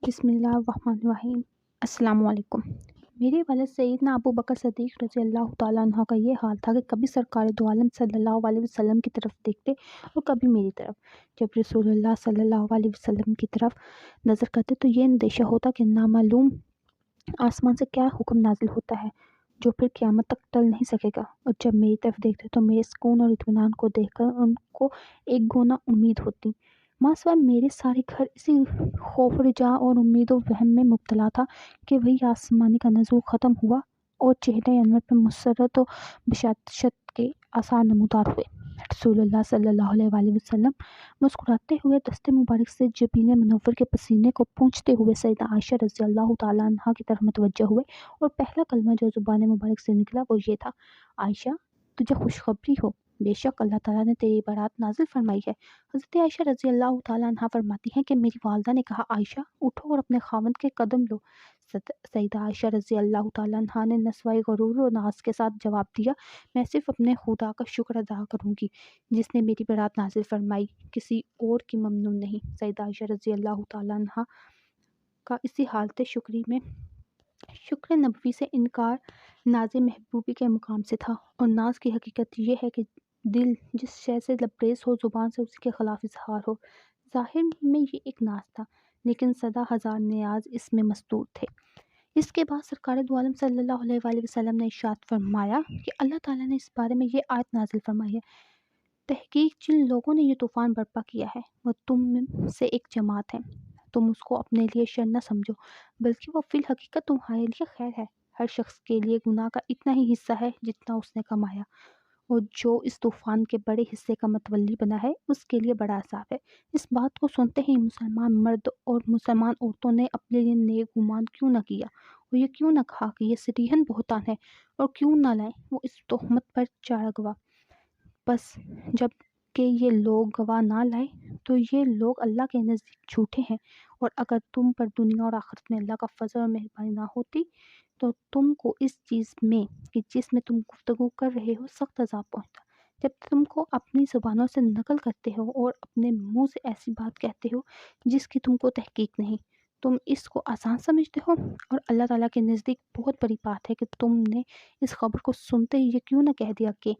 بسم اللہ الرحمن الرحیم۔ السلام علیکم۔ میرے والد سیدنا ابو بکر صدیق رضی اللہ تعالیٰ عنہ کا یہ حال تھا کہ کبھی سرکار دو عالم صلی اللہ علیہ وسلم کی طرف دیکھتے اور کبھی میری طرف۔ جب رسول اللہ صلی اللہ علیہ وسلم کی طرف نظر کرتے تو یہ اندیشہ ہوتا کہ نامعلوم آسمان سے کیا حکم نازل ہوتا ہے جو پھر قیامت تک ٹل نہیں سکے گا، اور جب میری طرف دیکھتے تو میرے سکون اور اطمینان کو دیکھ کر ان کو ایک گونا امید ہوتی۔ ماں سوا میرے سارے گھر اسی خوف و رجا اور امید و وہم میں مبتلا تھا کہ وہی آسمانی کا نزول ختم ہوا اور چہرے انور پر مسرت و بشاشت کے آثار نمودار ہوئے۔ رسول اللہ صلی اللہ علیہ وآلہ وسلم مسکراتے ہوئے دست مبارک سے جبین منور کے پسینے کو پونچھتے ہوئے سیدہ عائشہ رضی اللہ تعالیٰ عنہا کی طرف متوجہ ہوئے، اور پہلا کلمہ جو زبان مبارک سے نکلا وہ یہ تھا: عائشہ، تجھے خوشخبری ہو، بے شک اللہ تعالیٰ نے تیری برات نازل فرمائی ہے۔ حضرت عائشہ رضی اللہ تعالیٰ عنہا فرماتی ہیں کہ میری والدہ نے کہا، عائشہ اٹھو اور اپنے خاوند کے قدم لو۔ سیدہ عائشہ رضی اللہ تعالیٰ عنہا نے نسوائے غرور و ناز کے ساتھ جواب دیا، میں صرف اپنے خدا کا شکر ادا کروں گی جس نے میری برات نازل فرمائی، کسی اور کی ممنون نہیں۔ سیدہ عائشہ رضی اللہ تعالیٰ عنہا کا اسی حالت شکری میں شکر نبوی سے انکار ناز محبوبی کے مقام سے تھا، اور ناز کی حقیقت یہ ہے کہ دل جس شے سے لبریز ہو زبان سے اسی کے خلاف اظہار ہو۔ ظاہر میں یہ ایک ناز تھا، لیکن صدا ہزار نیاز اس میں مستور تھے۔ اس کے بعد سرکار دو عالم صلی اللہ علیہ وآلہ وسلم نے ارشاد فرمایا کہ اللہ تعالیٰ نے اس بارے میں یہ آیت نازل فرمائی ہے: تحقیق جن لوگوں نے یہ طوفان برپا کیا ہے وہ تم میں سے ایک جماعت ہے، تم اس کو اپنے لیے شر نہ سمجھو بلکہ وہ فی الحقیقت تمہارے لیے خیر ہے۔ ہر شخص کے لیے گناہ کا اتنا ہی حصہ ہے جتنا اس نے کمایا، اور جو اس طوفان کے بڑے حصے کا متولی بنا ہے اس کے لیے بڑا عذاب ہے۔ اس بات کو سنتے ہی مسلمان مرد اور مسلمان عورتوں نے اپنے لیے نیک گمان کیوں نہ کیا، اور یہ کیوں نہ کہا کہ یہ صریحاً بہتان ہے، اور کیوں نہ لائیں وہ اس تہمت پر چارہ گواہ۔ بس جب کہ یہ لوگ گواہ نہ لائے تو یہ لوگ اللہ کے نزدیک جھوٹے ہیں، اور اگر تم پر دنیا اور آخرت میں اللہ کا فضل اور مہربانی نہ ہوتی تو تم کو اس چیز میں کہ جس میں تم گفتگو کر رہے ہو سخت عذاب پہنچتا۔ جب تم کو اپنی زبانوں سے نقل کرتے ہو اور اپنے منہ سے ایسی بات کہتے ہو جس کی تم کو تحقیق نہیں، تم اس کو آسان سمجھتے ہو، اور اللہ تعالیٰ کے نزدیک بہت بڑی بات ہے کہ تم نے اس خبر کو سنتے ہی یہ کیوں نہ کہہ دیا کہ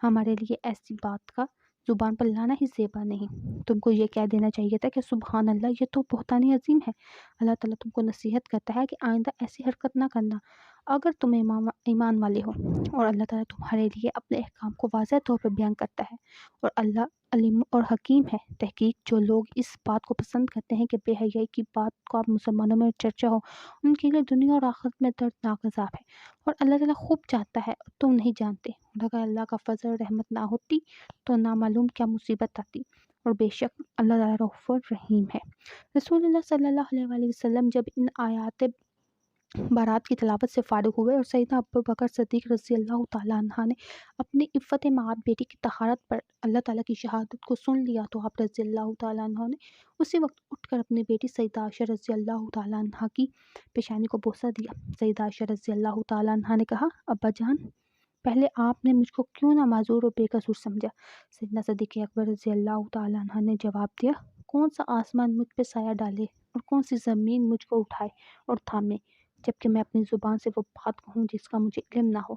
ہمارے لیے ایسی بات کا زبان پر لانا ہی زیبا نہیں۔ تم کو یہ کہہ دینا چاہیے تھا کہ سبحان اللہ، یہ تو بہتان عظیم ہے۔ اللہ تعالیٰ تم کو نصیحت کرتا ہے کہ آئندہ ایسی حرکت نہ کرنا اگر تم ایمان والے ہو، اور اللہ تعالیٰ تمہارے لیے اپنے احکام کو واضح طور پر بیان کرتا ہے، اور اللہ علیم اور حکیم ہے۔ تحقیق جو لوگ اس بات کو پسند کرتے ہیں کہ بے حیائی کی بات کو اب مسلمانوں میں چرچا ہو، ان کے لیے دنیا اور آخرت میں دردناک عذاب ہے، اور اللہ تعالیٰ خوب جانتا ہے اور تم نہیں جانتے، اور اگر اللہ کا فضل اور رحمت نہ ہوتی تو نامعلوم کیا مصیبت آتی، اور بے شک اللہ تعالیٰ رؤوف رحیم ہے۔ رسول اللہ صلی اللہ علیہ وآلہ وسلم جب ان آیات بارات کی تلاوت سے فارغ ہوئے اور سیدنا ابو بکر صدیق رضی اللہ تعالیٰ عنہ نے اپنی عفت مآب بیٹی کی طہارت پر اللہ تعالیٰ کی شہادت کو سن لیا تو آپ رضی اللہ تعالیٰ عنہ نے اسی وقت اٹھ کر اپنی بیٹی سیدہ عائشہ رضی اللہ تعالیٰ عنہ کی پیشانی کو بوسہ دیا۔ سیدہ عائشہ رضی اللہ تعالیٰ عنہ نے کہا، ابا جان، پہلے آپ نے مجھ کو کیوں نہ معذور اور بے قصور سمجھا؟ سیدنا صدیق اکبر رضی اللہ تعالیٰ عنہ نے جواب دیا، کون سا آسمان مجھ پہ سایہ ڈالے اور کون سی زمین مجھ کو اٹھائے اور تھامے، جبکہ میں اپنی زبان سے وہ بات کہوں جس کا مجھے علم نہ ہو۔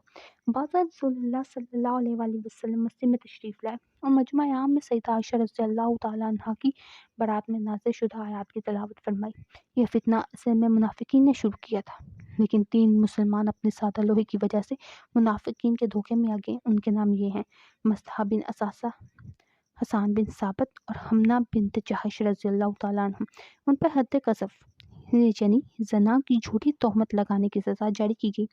بعد رسول اللہ صلی اللہ علیہ وآلہ وسلم مسجد میں تشریف لائے اور مجمع عام میں سیدہ عائشہ رضی اللہ تعالیٰ عنہ کی برات میں نازل شدہ آیات کی تلاوت فرمائی۔ یہ فتنہ اصل میں منافقین نے شروع کیا تھا، لیکن 3 مسلمان اپنے سادہ لوہے کی وجہ سے منافقین کے دھوکے میں آ گئے۔ ان کے نام یہ ہیں: مصطح بن اساسہ، حسان بن ثابت اور حمنہ بنت جہش رضی اللہ تعالیٰ عنہم۔ ان پر حد قذف یعنی زنا کی جھوٹی تہمت لگانے کی سزا جاری کی گئی،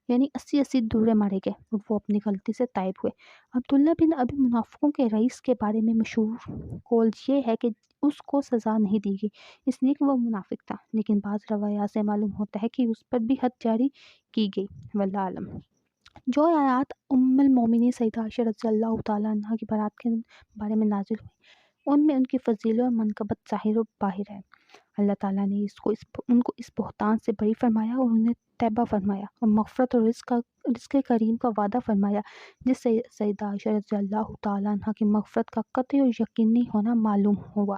یعنی 80 درے مارے گئے، اور وہ اپنی غلطی سے تائب ہوئے۔ عبداللہ بن ابی منافقوں کے رئیس کے بارے میں مشہور قول یہ ہے کہ اس کو سزا نہیں دی گئی اس لیے کہ وہ منافق تھا، لیکن بعض روایات سے معلوم ہوتا ہے کہ اس پر بھی حد جاری کی گئی، واللہ اعلم۔ جو آیات ام المومنین سیدہ عائشہ رضی اللہ تعالیٰ عنہ کی برات کے بارے میں نازل ہوئی، ان میں ان کی فضیلت اور منقبت ظاہر و باہر ہے۔ اللہ تعالیٰ نے ان کو اس بہتان سے بری فرمایا اور انہیں توبہ فرمایا اور مغفرت اور رزق کریم کا وعدہ فرمایا، جس سے سیدہ عائشہ رضی اللہ تعالیٰ عنہ کی مغفرت کا قطعی اور یقینی ہونا معلوم ہوا۔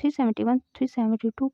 371 372